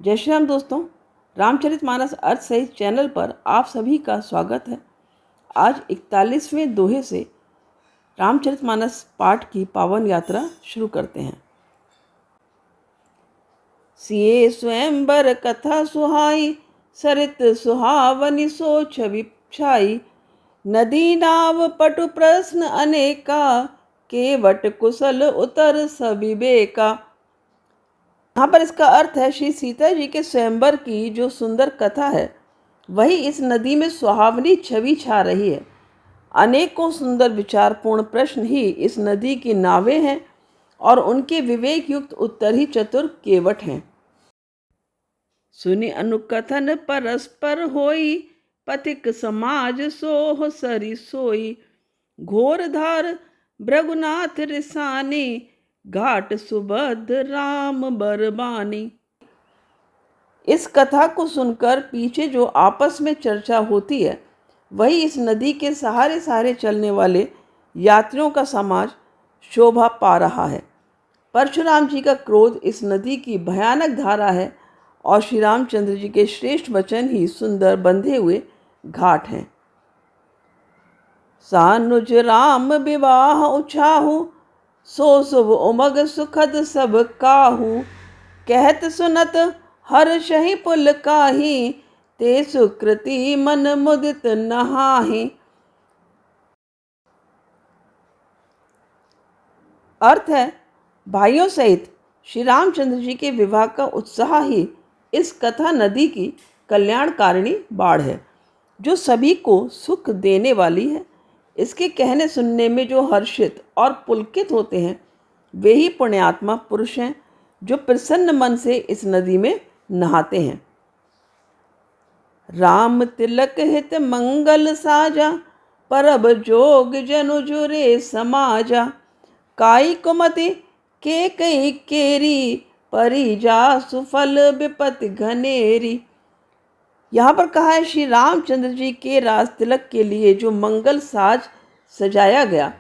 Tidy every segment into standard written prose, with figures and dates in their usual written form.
जय श्री राम दोस्तों, रामचरितमानस अर्थ सहित चैनल पर आप सभी का स्वागत है। आज 41वें दोहे से रामचरितमानस पाठ की पावन यात्रा शुरू करते हैं। सिए स्वयंवर कथा सुहाई, सरित सुहावनि सो छवि छाई। नदी नाव पटु प्रश्न अनेका, केवट कुशल उतर सविवेका। यहाँ पर इसका अर्थ है श्री सीता जी के स्वयंवर की जो सुंदर कथा है वही इस नदी में सुहावनी छवि छा रही है। अनेकों सुंदर विचारपूर्ण प्रश्न ही इस नदी की नावें हैं और उनके विवेक युक्त उत्तर ही चतुर केवट हैं। सुनि अनुकथन परस्पर होई, पथिक समाज सोह सरि सोई। घोर धार भृगुनाथ रिसानी, घाट सुबध राम बरबानी। इस कथा को सुनकर पीछे जो आपस में चर्चा होती है वही इस नदी के सहारे सहारे चलने वाले यात्रियों का समाज शोभा पा रहा है। परशुराम जी का क्रोध इस नदी की भयानक धारा है और श्री रामचंद्र जी के श्रेष्ठ वचन ही सुंदर बंधे हुए घाट हैं। सानुज राम विवाह उछाहू, सो शुभ उमग सुखद सब काहू। कहत सुनत हर्ष ही पुल काही, ते सुकृति मन मुदित नहाहि। अर्थ है, भाइयों सहित श्री रामचंद्र जी के विवाह का उत्साह ही इस कथा नदी की कल्याणकारिणी बाढ़ है जो सभी को सुख देने वाली है। इसके कहने सुनने में जो हर्षित और पुलकित होते हैं वे ही पुण्यात्मा पुरुष हैं जो प्रसन्न मन से इस नदी में नहाते हैं। राम तिलक हित मंगल साजा, परब जोग जनु जुरे समाजा। काई कुमति के कई केरी, परी जा सुफल विपत घनेरी। यहाँ पर कहा है श्री रामचंद्र जी के राज तिलक के लिए जो मंगल साज सजाया गया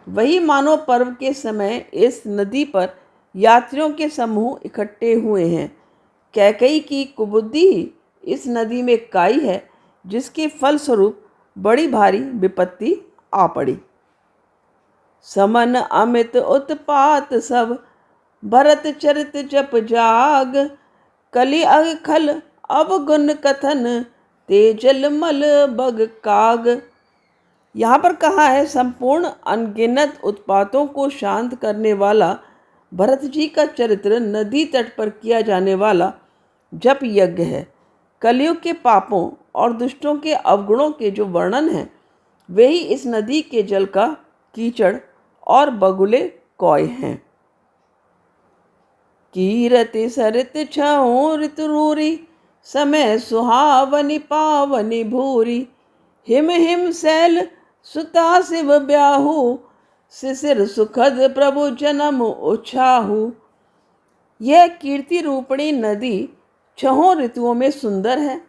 वही मानव पर्व के समय इस नदी पर यात्रियों के समूह इकट्ठे हुए हैं। कैकई की कुबुद्धि ही इस नदी में काई है जिसके फलस्वरूप बड़ी भारी विपत्ति आ पड़ी। समन अमित उत्पात सब, भरत चरित जप जाग। कलि अग खल अवगुण कथन, तेजल मल बग काग। यहाँ पर कहा है संपूर्ण अनगिनत उत्पातों को शांत करने वाला भरत जी का चरित्र नदी तट पर किया जाने वाला जप यज्ञ है। कलयुग के पापों और दुष्टों के अवगुणों के जो वर्णन हैं वे ही इस नदी के जल का कीचड़ और बगुले कौए हैं। कीरति सरित छऊ ऋतुरूरी, समय सुहावनि पावनि भूरी। हिम हिम शैल सुता शिव ब्याहू, शिशिर सुखद प्रभु जन्म उछाहू। यह कीर्ति रूपणी नदी छहों ऋतुओं में सुंदर है।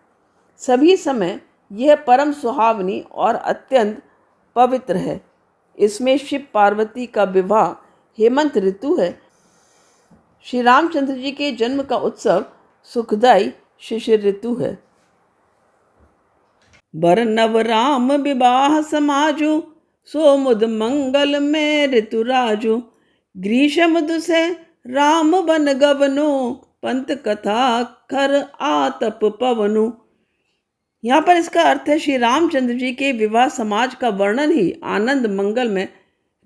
सभी समय यह परम सुहावनी और अत्यंत पवित्र है। इसमें शिव पार्वती का विवाह हेमंत ऋतु है। श्री रामचंद्र जी के जन्म का उत्सव सुखदायी शिशिर ऋतु है। बर नव राम विवाह समाजु, सो मुद मंगल में ऋतुराजु। ग्रीष्म दुसै राम बन गवनु, पंत कथा खर आतप पवनु। यहाँ पर इसका अर्थ है श्री रामचंद्र जी के विवाह समाज का वर्णन ही आनंद मंगल में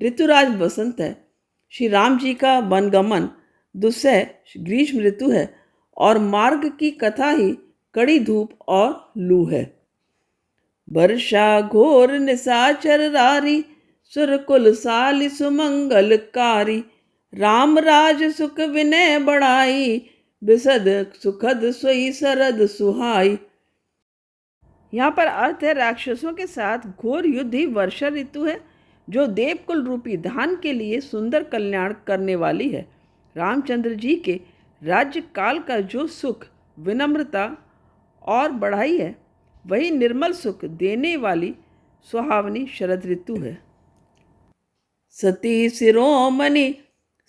ऋतुराज बसंत है। श्री राम जी का वनगमन दुस्सह ग्रीष्म ऋतु है और मार्ग की कथा ही कड़ी धूप और लू है। वर्षा घोर निशाचर रारी, सुरकुल साली सुमंगलकारी। राम राज सुख विनय बढ़ाई, बिसद सुखद सोई सरद सुहाई। यहाँ पर अर्थ है राक्षसों के साथ घोर युद्ध ही वर्षा ऋतु है जो देवकुल रूपी धान के लिए सुंदर कल्याण करने वाली है। रामचंद्र जी के राज्य काल का जो सुख विनम्रता और बढ़ाई है वही निर्मल सुख देने वाली सुहावनी शरद ऋतु है। सती शिरोमणि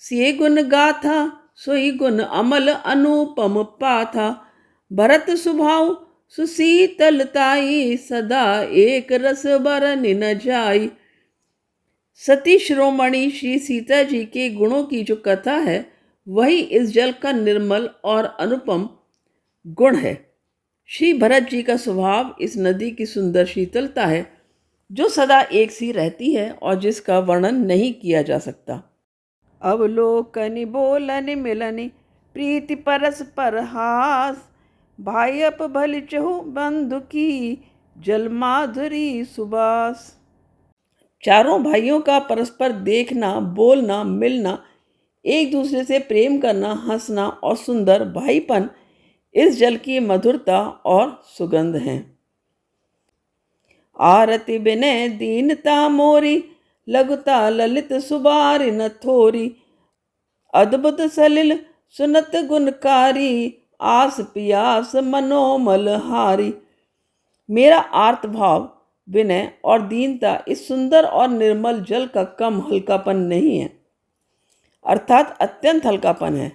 सिए गुण गाथा, सोई गुण अमल अनुपम पाथा। भरत सुभाव सुशीतलताई, सदा एक रस बरन न जाई। सती शिरोमणि श्री सीता जी के गुणों की जो कथा है, वही इस जल का निर्मल और अनुपम गुण है। श्री भरत जी का स्वभाव इस नदी की सुंदर शीतलता है, जो सदा एक सी रहती है और जिसका वर्णन नहीं किया जा सकता। अवलोकनि बोलनि मिलनि, प्रीति परस पर हास। भाई अप भल चहु बंधु की, जल माधुरी सुबास। चारों भाइयों का परस्पर देखना, बोलना, मिलना, एक दूसरे से प्रेम करना, हंसना और सुंदर भाईपन इस जल की मधुरता और सुगंध है। आरति विनय दीनता मोरी, लघुता ललित सुबारि न थोरी। अद्भुत सलिल सुनत गुणकारी, आस पियास मनोमल हारी। मेरा आर्त भाव, विनय और दीनता इस सुंदर और निर्मल जल का कम हल्कापन नहीं है, अर्थात अत्यंत हल्कापन है।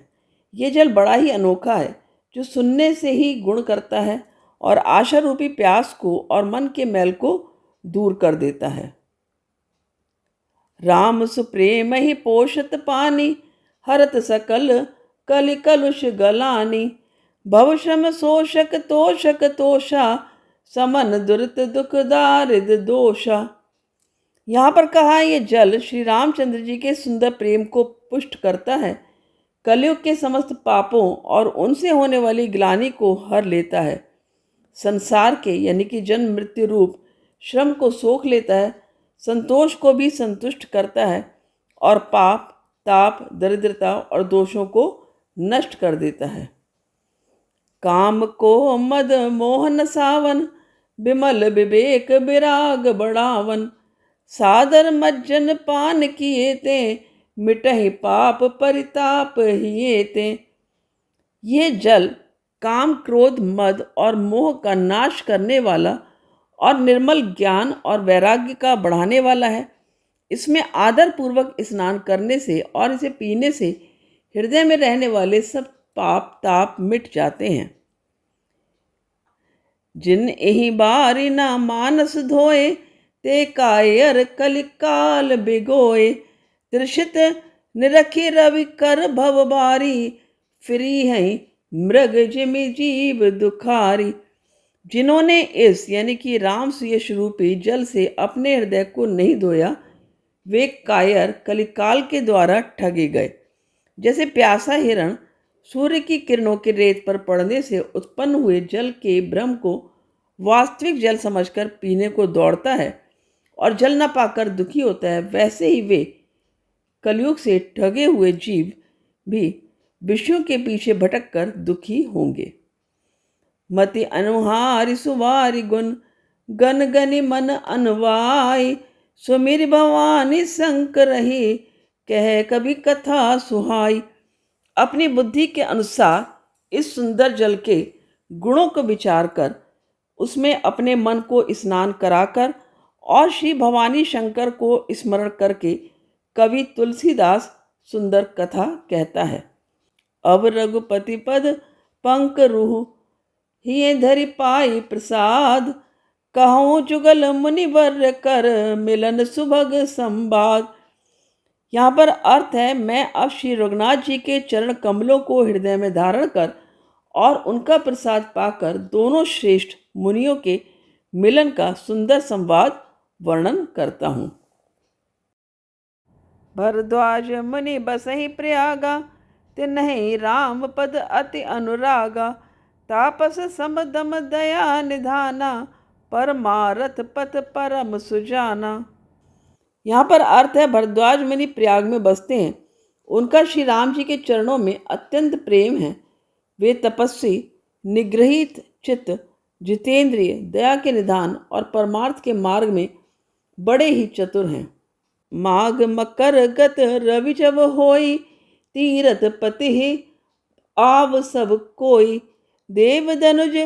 ये जल बड़ा ही अनोखा है, जो सुनने से ही गुण करता है और आशा रूपी प्यास को और मन के मैल को दूर कर देता है। राम सुप्रेम ही पोषत पानी, हरत सकल कलि कलुष गलानी। भव श्रम शोषक तोषक तोषा, समन दुरित दुख दारिद दोषा। यहाँ पर कहा ये जल श्री रामचंद्र जी के सुंदर प्रेम को पुष्ट करता है, कलयुग के समस्त पापों और उनसे होने वाली ग्लानि को हर लेता है, संसार के यानी कि जन्म मृत्यु रूप श्रम को सोख लेता है, संतोष को भी संतुष्ट करता है और पाप ताप दरिद्रता और दोषों को नष्ट कर देता है। काम को मद मोहन सावन, विमल विवेक विराग बढ़ावन। सादर मज्जन पान किए ते, मिटहि पाप परिताप हिए ते। ये जल काम क्रोध मद और मोह का नाश करने वाला और निर्मल ज्ञान और वैराग्य का बढ़ाने वाला है। इसमें आदर पूर्वक स्नान करने से और इसे पीने से हृदय में रहने वाले सब पाप ताप मिट जाते हैं। जिन एहि बारी ना मानस धोए, ते कायर कलिकाल बिगोए। त्रिषित निरखी रवि कर भव बारी, फिरी है मृग जिमि जीव दुखारी। जिन्होंने इस यानी कि राम सुयश रूपी जल से अपने हृदय को नहीं धोया, वे कायर कलिकाल के द्वारा ठगे गए। जैसे प्यासा हिरण सूर्य की किरणों के रेत पर पड़ने से उत्पन्न हुए जल के भ्रम को वास्तविक जल समझकर पीने को दौड़ता है और जल न पाकर दुखी होता है, वैसे ही वे कलयुग से ठगे हुए जीव भी विषयों के पीछे भटक कर दुखी होंगे। मति अनुहारी सुवारी गुण, गन गनि मन अनवाई। सुमिर भवानी संक रही, कह कभी कथा सुहाई। अपनी बुद्धि के अनुसार इस सुंदर जल के गुणों को विचार कर उसमें अपने मन को स्नान कराकर और श्री भवानी शंकर को स्मरण करके कवि तुलसीदास सुंदर कथा कहता है। अब रघुपति पद पंक रूह, हिये धरि पाई प्रसाद। कहूँ जुगल मुनिवर कर, मिलन सुभग संवाद। यहाँ पर अर्थ है, मैं अब श्री रघुनाथ जी के चरण कमलों को हृदय में धारण कर और उनका प्रसाद पाकर दोनों श्रेष्ठ मुनियों के मिलन का सुंदर संवाद वर्णन करता हूँ। भरद्वाज मुनि बसहि प्रयागा, तिन्हि राम पद अति अनुरागा। तापस समदम दया निधाना, परमारथ पथ परम सुजाना। यहाँ पर अर्थ है, भरद्वाज मुनि प्रयाग में बसते हैं, उनका श्री राम जी के चरणों में अत्यंत प्रेम है। वे तपस्वी, निग्रहित चित्त, जितेंद्रिय, दया के निधान और परमार्थ के मार्ग में बड़े ही चतुर हैं। माघ मकर गत रवि जब होई, तीरथ पति आव सब कोई। देव धनुज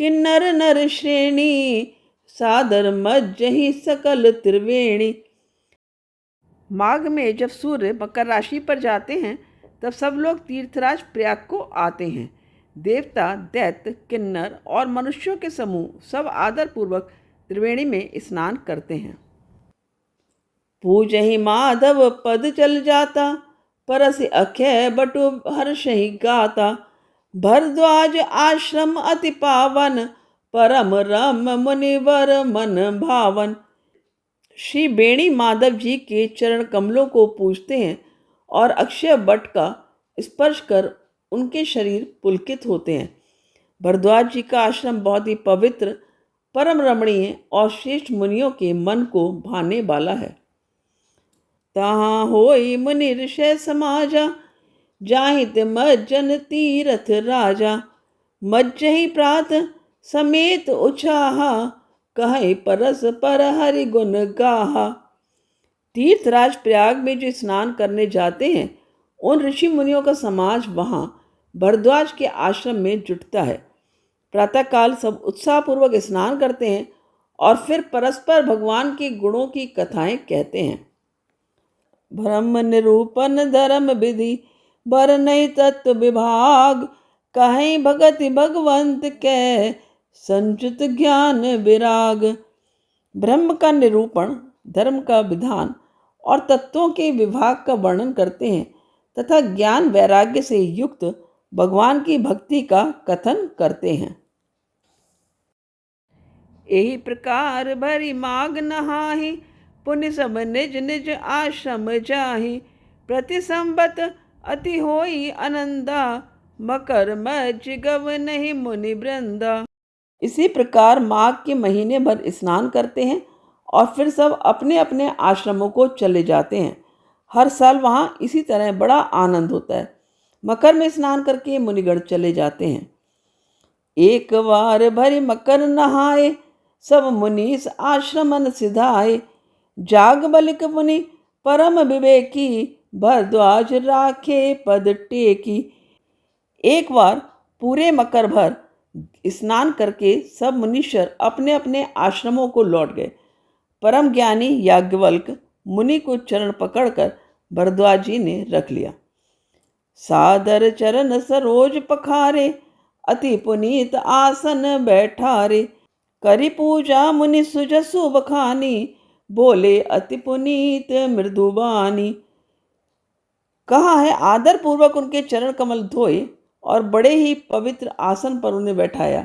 किन्नर नर श्रेणी, सादर मज्जहि सकल त्रिवेणी। माघ में जब सूर्य मकर राशि पर जाते हैं तब सब लोग तीर्थराज प्रयाग को आते हैं। देवता, दैत्य, किन्नर और मनुष्यों के समूह सब आदरपूर्वक त्रिवेणी में स्नान करते हैं। पूजहि माधव पद चल जाता, परस अक्षय बटु हर्ष ही गाता। भरद्वाज आश्रम अति पावन, परम रम मुनिवर मन भावन। श्री बेणी माधव जी के चरण कमलों को पूजते हैं और अक्षय बट का स्पर्श कर उनके शरीर पुलकित होते हैं। भरद्वाज जी का आश्रम बहुत ही पवित्र, परम रमणीय और श्रेष्ठ मुनियों के मन को भाने वाला है। तहाँ होई मुनि ऋषय समाजा, जाहित मज्जन तीरथ राजा। मज्जहि प्रात समेत उछाहा, कहे परस पर हरि गुण गाहा। तीर्थराज प्रयाग में जो स्नान करने जाते हैं, उन ऋषि मुनियों का समाज वहाँ भरद्वाज के आश्रम में जुटता है। प्रातःकाल सब उत्साहपूर्वक स्नान करते हैं और फिर परस्पर भगवान के गुणों की कथाएं कहते हैं। ब्रह्म निरूपण धर्म विधि, बरनई तत्व विभाग। कहीं भगति भगवंत के, संचित ज्ञान विराग। ब्रह्म का निरूपण, धर्म का विधान और तत्वों के विभाग का वर्णन करते हैं तथा ज्ञान वैराग्य से युक्त भगवान की भक्ति का कथन करते हैं। यही प्रकार भरी माग नहाहि, पुण्य सब निज निज आश्रम जाहि। प्रति संबत अति होई आनंदा, मकर मज्ज गव नहीं मुनि वृंदा। इसी प्रकार माघ के महीने भर स्नान करते हैं और फिर सब अपने अपने आश्रमों को चले जाते हैं। हर साल वहाँ इसी तरह बड़ा आनंद होता है। मकर में स्नान करके मुनिगण चले जाते हैं। एक बार भरी मकर नहाए, सब मुनीस आश्रमन सिधाए। जाग बलिक मुनि परम विवेकी, भरद्वाज राखे पद टेकी। एक बार पूरे मकर भर स्नान करके सब मुनीश्वर अपने अपने आश्रमों को लौट गए। परम ज्ञानी याज्ञवल्क मुनि को चरण पकड़कर भरद्वाज जी ने रख लिया। सादर चरण सरोज पखारे, अति पुनीत आसन बैठारे। करी पूजा मुनि सुजसु बखानी, बोले अति पुनीत मृदुबानी। कहा है आदर पूर्वक उनके चरण कमल धोए और बड़े ही पवित्र आसन पर उन्हें बैठाया।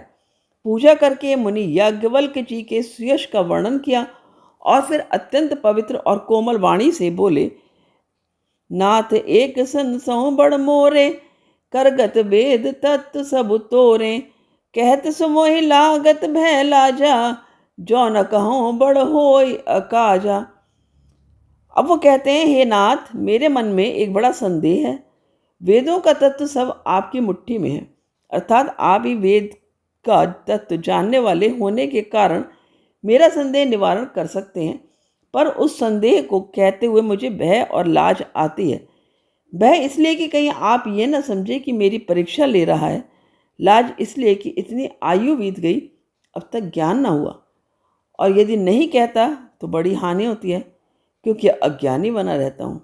पूजा करके मुनि याज्ञवल्क जी के सुयश का वर्णन किया और फिर अत्यंत पवित्र और कोमल वाणी से बोले, नाथ एक सन सौ बड़ मोरे, करगत वेद तत्व सब तोरे। कहत सुमोहि लागत भय लाजा, जो न कहो बड़ होय अकाजा। अब वो कहते हैं, हे नाथ, मेरे मन में एक बड़ा संदेह है। वेदों का तत्व सब आपकी मुट्ठी में है, अर्थात आप ही वेद का तत्व जानने वाले होने के कारण मेरा संदेह निवारण कर सकते हैं। पर उस संदेह को कहते हुए मुझे भय और लाज आती है। भय इसलिए कि कहीं आप ये न समझे कि मेरी परीक्षा ले रहा है। लाज इसलिए कि इतनी आयु बीत गई, अब तक ज्ञान ना हुआ, और यदि नहीं कहता तो बड़ी हानि होती है, क्योंकि अज्ञानी बना रहता हूँ।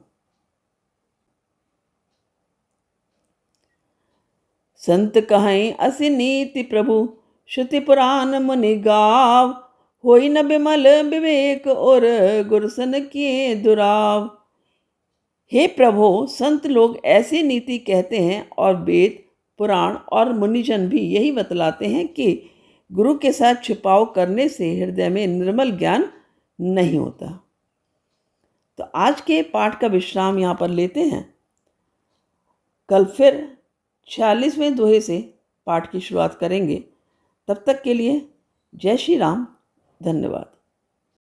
संत कहें असि नीति प्रभु, श्रुति पुराण मुनि गाव। होई न बिमल विवेक और गुरसन किए दुराव। हे प्रभु, संत लोग ऐसी नीति कहते हैं और वेद, पुराण और मुनिजन भी यही बतलाते हैं कि गुरु के साथ छिपाव करने से हृदय में निर्मल ज्ञान नहीं होता। तो आज के पाठ का विश्राम यहाँ पर लेते हैं। कल फिर 46वें दोहे से पाठ की शुरुआत करेंगे। तब तक के लिए जय श्री राम। धन्यवाद।